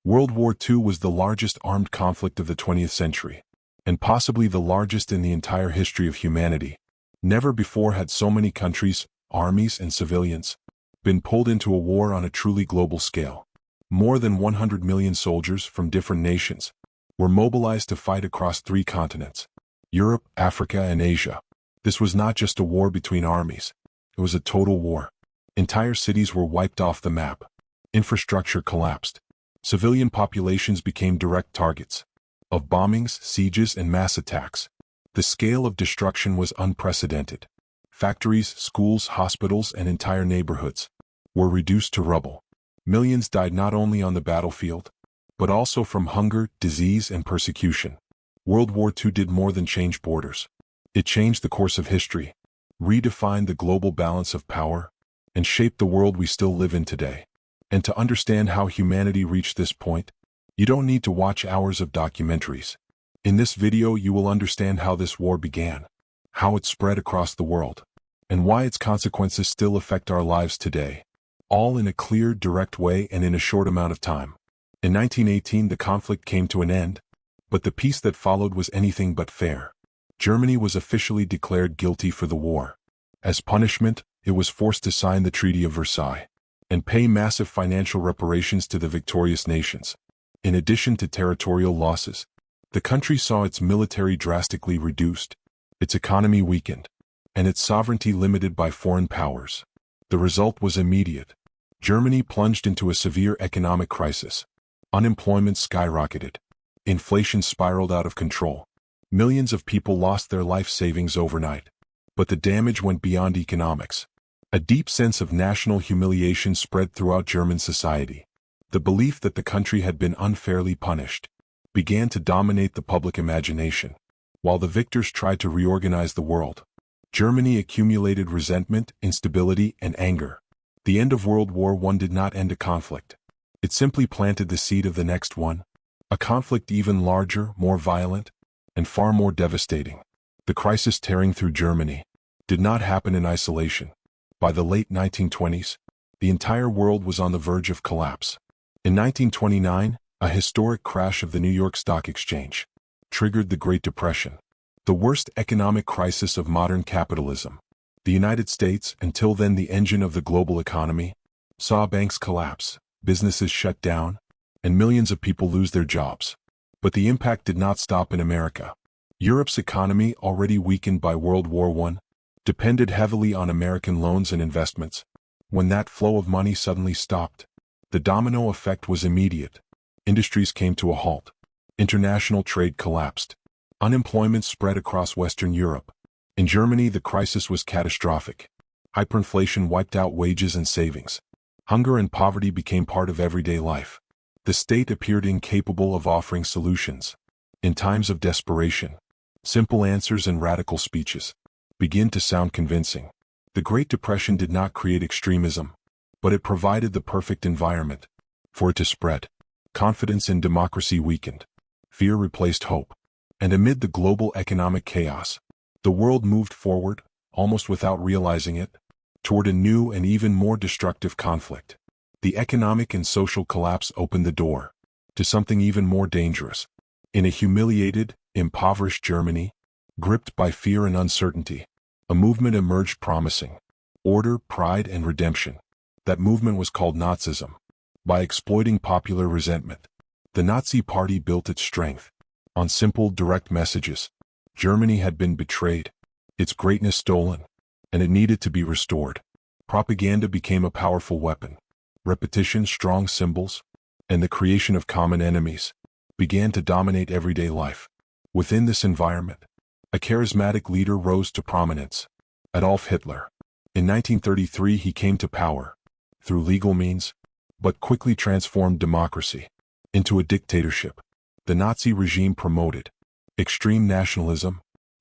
World War II was the largest armed conflict of the 20th century, and possibly the largest in the entire history of humanity. Never before had so many countries, armies, and civilians been pulled into a war on a truly global scale. More than 100 million soldiers from different nations were mobilized to fight across 3 continents: Europe, Africa, and Asia. This was not just a war between armies. It was a total war. Entire cities were wiped off the map. Infrastructure collapsed. Civilian populations became direct targets of bombings, sieges, and mass attacks. The scale of destruction was unprecedented. Factories, schools, hospitals, and entire neighborhoods were reduced to rubble. Millions died not only on the battlefield, but also from hunger, disease, and persecution. World War II did more than change borders. It changed the course of history, redefined the global balance of power, and shaped the world we still live in today. And to understand how humanity reached this point, you don't need to watch hours of documentaries. In this video, you will understand how this war began, how it spread across the world, and why its consequences still affect our lives today. All in a clear, direct way and in a short amount of time. In 1918, the conflict came to an end, but the peace that followed was anything but fair. Germany was officially declared guilty for the war. As punishment, it was forced to sign the Treaty of Versailles and pay massive financial reparations to the victorious nations. In addition to territorial losses, the country saw its military drastically reduced, its economy weakened, and its sovereignty limited by foreign powers. The result was immediate. Germany plunged into a severe economic crisis. Unemployment skyrocketed. Inflation spiraled out of control. Millions of people lost their life savings overnight. But the damage went beyond economics. A deep sense of national humiliation spread throughout German society. The belief that the country had been unfairly punished began to dominate the public imagination. While the victors tried to reorganize the world, Germany accumulated resentment, instability, and anger. The end of World War I did not end a conflict. It simply planted the seed of the next one, a conflict even larger, more violent, and far more devastating. The crisis tearing through Germany did not happen in isolation. By the late 1920s, the entire world was on the verge of collapse. In 1929, a historic crash of the New York Stock Exchange triggered the Great Depression, the worst economic crisis of modern capitalism. The United States, until then the engine of the global economy, saw banks collapse, businesses shut down, and millions of people lose their jobs. But the impact did not stop in America. Europe's economy, already weakened by World War I, depended heavily on American loans and investments. When that flow of money suddenly stopped, the domino effect was immediate. Industries came to a halt. International trade collapsed. Unemployment spread across Western Europe. In Germany, the crisis was catastrophic. Hyperinflation wiped out wages and savings. Hunger and poverty became part of everyday life. The state appeared incapable of offering solutions. In times of desperation, simple answers and radical speeches begin to sound convincing. The Great Depression did not create extremism, but it provided the perfect environment for it to spread. Confidence in democracy weakened. Fear replaced hope. And amid the global economic chaos, the world moved forward, almost without realizing it, toward a new and even more destructive conflict. The economic and social collapse opened the door to something even more dangerous. In a humiliated, impoverished Germany, gripped by fear and uncertainty, a movement emerged promising order, pride, and redemption. That movement was called Nazism. By exploiting popular resentment, the Nazi Party built its strength on simple, direct messages. Germany had been betrayed, its greatness stolen, and it needed to be restored. Propaganda became a powerful weapon. Repetition, strong symbols, and the creation of common enemies began to dominate everyday life. Within this environment, a charismatic leader rose to prominence: Adolf Hitler. In 1933, he came to power through legal means, but quickly transformed democracy into a dictatorship. The Nazi regime promoted extreme nationalism,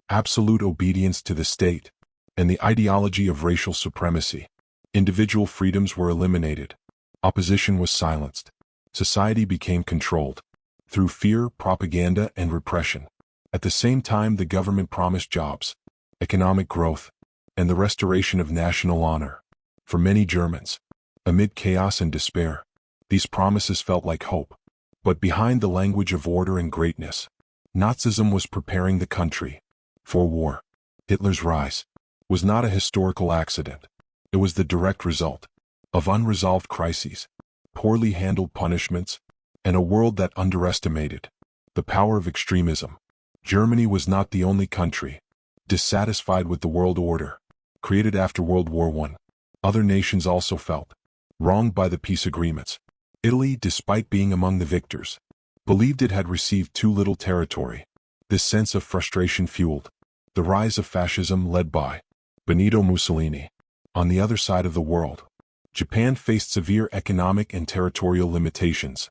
absolute obedience to the state, and the ideology of racial supremacy. Individual freedoms were eliminated. Opposition was silenced. Society became controlled through fear, propaganda, and repression. At the same time, the government promised jobs, economic growth, and the restoration of national honor. For many Germans, amid chaos and despair, these promises felt like hope. But behind the language of order and greatness, Nazism was preparing the country for war. Hitler's rise was not a historical accident. It was the direct result of unresolved crises, poorly handled punishments, and a world that underestimated the power of extremism. Germany was not the only country dissatisfied with the world order created after World War I. Other nations also felt wronged by the peace agreements. Italy, despite being among the victors, believed it had received too little territory. This sense of frustration fueled the rise of fascism led by Benito Mussolini. On the other side of the world, Japan faced severe economic and territorial limitations,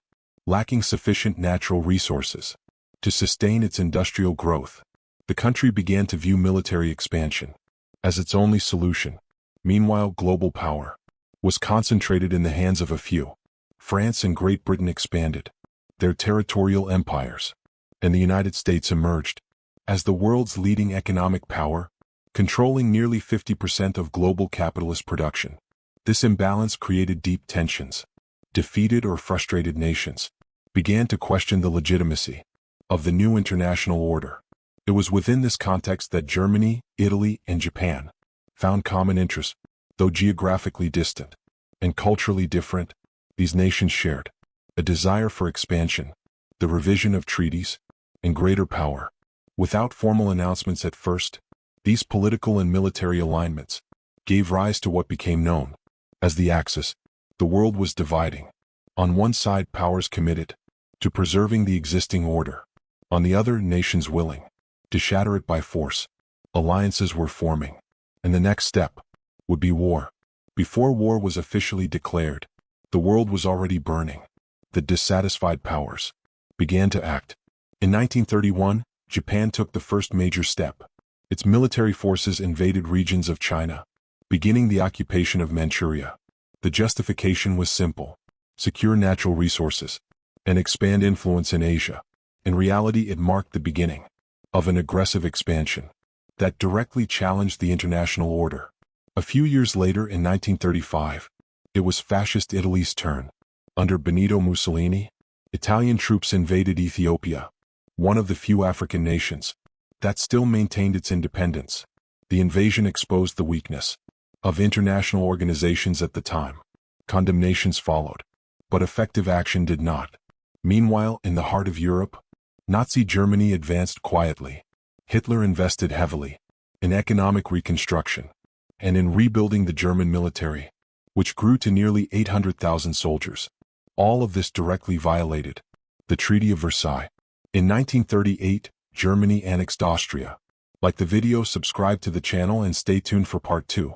lacking sufficient natural resources to sustain its industrial growth. The country began to view military expansion as its only solution. Meanwhile, global power was concentrated in the hands of a few. France and Great Britain expanded their territorial empires, and the United States emerged as the world's leading economic power, controlling nearly 50% of global capitalist production. This imbalance created deep tensions. Defeated or frustrated nations began to question the legitimacy of the new international order. It was within this context that Germany, Italy, and Japan found common interests. Though geographically distant and culturally different, these nations shared a desire for expansion, the revision of treaties, and greater power. Without formal announcements at first, these political and military alignments gave rise to what became known as the Axis. The world was dividing. On one side, powers committed to preserving the existing order. On the other, nations willing to shatter it by force. Alliances were forming, and the next step would be war. Before war was officially declared, the world was already burning. The dissatisfied powers began to act. In 1931, Japan took the first major step. Its military forces invaded regions of China, beginning the occupation of Manchuria. The justification was simple: secure natural resources and expand influence in Asia. In reality, it marked the beginning of an aggressive expansion that directly challenged the international order. A few years later, in 1935, it was Fascist Italy's turn. Under Benito Mussolini, Italian troops invaded Ethiopia, one of the few African nations that still maintained its independence. The invasion exposed the weakness of international organizations at the time. Condemnations followed, but effective action did not. Meanwhile, in the heart of Europe, Nazi Germany advanced quietly. Hitler invested heavily in economic reconstruction and in rebuilding the German military, which grew to nearly 800,000 soldiers. All of this directly violated the Treaty of Versailles. In 1938, Germany annexed Austria. Like the video, subscribe to the channel and stay tuned for part 2.